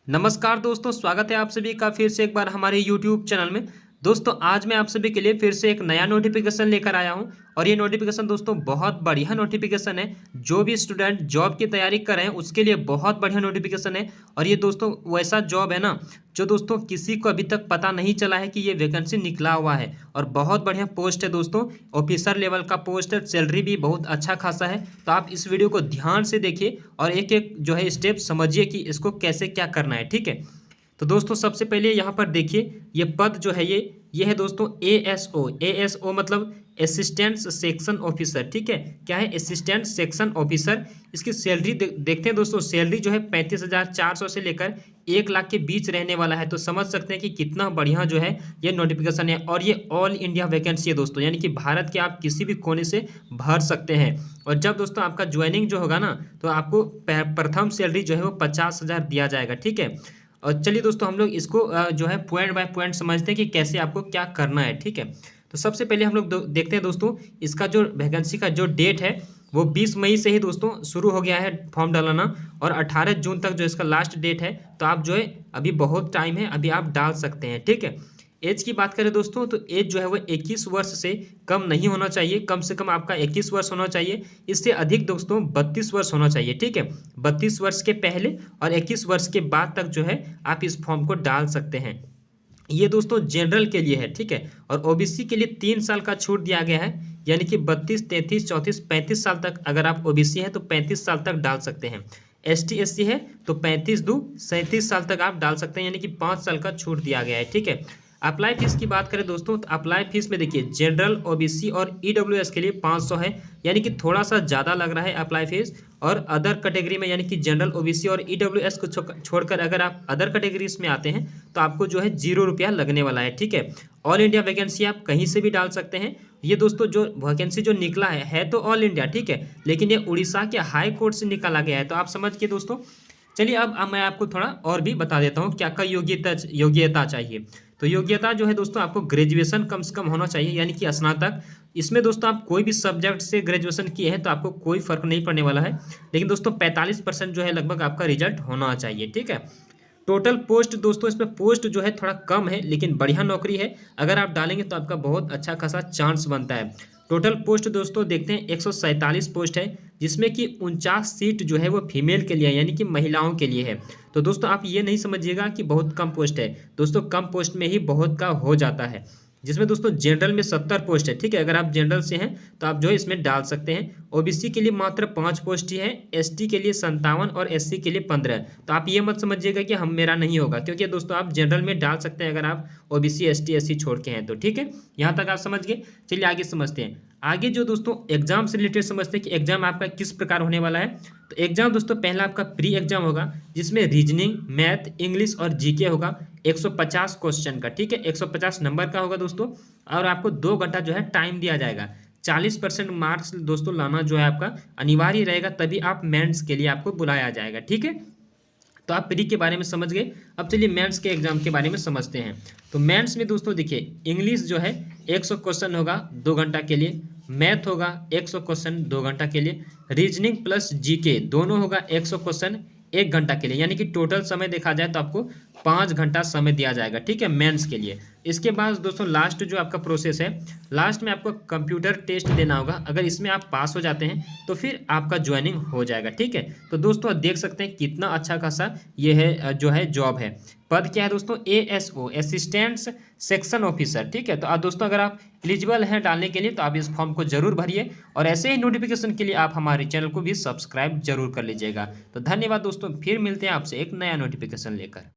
नमस्कार दोस्तों, स्वागत है आप सभी का फिर से एक बार हमारे YouTube चैनल में। दोस्तों आज मैं आप सभी के लिए फिर से एक नया नोटिफिकेशन लेकर आया हूं और ये नोटिफिकेशन दोस्तों बहुत बढ़िया नोटिफिकेशन है। जो भी स्टूडेंट जॉब की तैयारी कर रहे हैं उसके लिए बहुत बढ़िया नोटिफिकेशन है। और ये दोस्तों वैसा जॉब है ना जो दोस्तों किसी को अभी तक पता नहीं चला है कि ये वैकेंसी निकला हुआ है और बहुत बढ़िया पोस्ट है दोस्तों। ऑफिसर लेवल का पोस्ट है, सैलरी भी बहुत अच्छा खासा है। तो आप इस वीडियो को ध्यान से देखिए और एक एक जो है स्टेप समझिए कि इसको कैसे क्या करना है, ठीक है। तो दोस्तों सबसे पहले यहाँ पर देखिए ये पद जो है ये है दोस्तों एएसओ मतलब असिस्टेंट सेक्शन ऑफिसर, ठीक है। क्या है? Assistant section officer. इसकी सैलरी देखते हैं दोस्तों, सैलरी जो है 35,400 से लेकर 1 लाख के बीच रहने वाला है। तो समझ सकते हैं कि कितना बढ़िया जो है ये नोटिफिकेशन है। और ये ऑल इंडिया वैकेंसी है दोस्तों, यानी कि भारत के आप किसी भी कोने से भर सकते हैं। और जब दोस्तों आपका ज्वाइनिंग जो होगा ना तो आपको प्रथम सैलरी जो है वो 50,000 दिया जाएगा, ठीक है। और चलिए दोस्तों हम लोग इसको जो है पॉइंट बाय पॉइंट समझते हैं कि कैसे आपको क्या करना है, ठीक है। तो सबसे पहले हम लोग देखते हैं दोस्तों इसका जो वैकेंसी का जो डेट है वो 20 मई से ही दोस्तों शुरू हो गया है फॉर्म डालना और 18 जून तक जो इसका लास्ट डेट है। तो आप जो है अभी बहुत टाइम है, अभी आप डाल सकते हैं, ठीक है। एज की बात करें दोस्तों तो एज जो है वो 21 वर्ष से कम नहीं होना चाहिए, कम से कम आपका 21 वर्ष होना चाहिए। इससे अधिक दोस्तों 32 वर्ष होना चाहिए, ठीक है। 32 वर्ष के पहले और 21 वर्ष के बाद तक जो है आप इस फॉर्म को डाल सकते हैं। ये दोस्तों जनरल के लिए है, ठीक है। और ओबीसी के लिए 3 साल का छूट दिया गया है, यानी कि 32, 33, 34, 35 साल तक अगर आप ओबीसी हैं तो 35 साल तक डाल सकते हैं। एसटी एससी है तो 35 दू 37 साल तक आप डाल सकते हैं, यानी कि 5 साल का छूट दिया गया है, ठीक है। अप्लाई फीस की बात करें दोस्तों तो अप्लाई फीस में देखिए जनरल ओबीसी और ईडब्ल्यूएस के लिए 500 है, यानी कि थोड़ा सा ज़्यादा लग रहा है अप्लाई फीस। और अदर कैटेगरी में यानी कि जनरल ओबीसी और ईडब्ल्यूएस को छोड़कर अगर आप अदर कैटेगरीज में आते हैं तो आपको जो है 0 रुपया लगने वाला है, ठीक है। ऑल इंडिया वैकेंसी आप कहीं से भी डाल सकते हैं। ये दोस्तों जो वैकेंसी जो निकला है तो ऑल इंडिया, ठीक है, लेकिन ये उड़ीसा के हाई कोर्ट से निकाला गया है। तो आप समझ के दोस्तों चलिए अब मैं आपको थोड़ा और भी बता देता हूँ क्या क्या योग्यता चाहिए। तो योग्यता जो है दोस्तों आपको ग्रेजुएशन कम से कम होना चाहिए, यानी कि स्नातक। इसमें दोस्तों आप कोई भी सब्जेक्ट से ग्रेजुएशन किए हैं तो आपको कोई फर्क नहीं पड़ने वाला है, लेकिन दोस्तों 45% जो है लगभग आपका रिजल्ट होना चाहिए, ठीक है। टोटल पोस्ट दोस्तों इसमें पोस्ट जो है थोड़ा कम है लेकिन बढ़िया नौकरी है, अगर आप डालेंगे तो आपका बहुत अच्छा खासा चांस बनता है। टोटल पोस्ट दोस्तों देखते हैं 147 पोस्ट है, जिसमें कि 49 सीट जो है वो फीमेल के लिए है, यानी कि महिलाओं के लिए है। तो दोस्तों आप ये नहीं समझिएगा कि बहुत कम पोस्ट है, दोस्तों कम पोस्ट में ही बहुत का हो जाता है। जिसमें दोस्तों जनरल में 70 पोस्ट है, ठीक है। अगर आप जनरल से हैं तो आप जो है इसमें डाल सकते हैं। ओबीसी के लिए मात्र 5 पोस्ट ही है, एसटी के लिए 57 और एससी के लिए 15। तो आप ये मत समझिएगा कि हम मेरा नहीं होगा, क्योंकि दोस्तों आप जनरल में डाल सकते हैं अगर आप ओबीसी एसटी एससी छोड़ के हैं तो, ठीक है। यहाँ तक आप समझ गए। चलिए आगे समझते हैं। आगे जो दोस्तों एग्जाम से रिलेटेड समझते हैं कि एग्जाम आपका किस प्रकार होने वाला है। तो एग्जाम दोस्तों पहला आपका प्री एग्जाम होगा, जिसमें रीजनिंग, मैथ, इंग्लिश और जीके होगा 150 क्वेश्चन का, ठीक है। 150 नंबर का होगा दोस्तों और आपको 2 घंटा जो है टाइम दिया जाएगा। 40% मार्क्स दोस्तों लाना जो है आपका अनिवार्य रहेगा, तभी आप मेंस के लिए आपको बुलाया जाएगा, ठीक है। तो आप प्री के बारे में समझ गए। अब चलिए मेंस के एग्जाम के बारे में समझते हैं। तो मेंस में दोस्तों देखिए इंग्लिश जो है 100 क्वेश्चन होगा 2 घंटा के लिए, मैथ होगा 100 क्वेश्चन 2 घंटा के लिए, रीजनिंग प्लस जीके दोनों होगा 100 क्वेश्चन 1 घंटा के लिए, यानी कि टोटल समय देखा जाए तो आपको 5 घंटा समय दिया जाएगा, ठीक है, मेंस के लिए। इसके बाद दोस्तों लास्ट जो आपका प्रोसेस है, लास्ट में आपको कंप्यूटर टेस्ट देना होगा। अगर इसमें आप पास हो जाते हैं तो फिर आपका ज्वाइनिंग हो जाएगा, ठीक है। तो दोस्तों आप देख सकते हैं कितना अच्छा खासा ये है जो है जॉब है। पद क्या है दोस्तों? एएसओ असिस्टेंट सेक्शन ऑफिसर, ठीक है। तो आप दोस्तों अगर आप एलिजिबल हैं डालने के लिए तो आप इस फॉर्म को जरूर भरिए और ऐसे ही नोटिफिकेशन के लिए आप हमारे चैनल को भी सब्सक्राइब जरूर कर लीजिएगा। तो धन्यवाद दोस्तों, फिर मिलते हैं आपसे एक नया नोटिफिकेशन लेकर।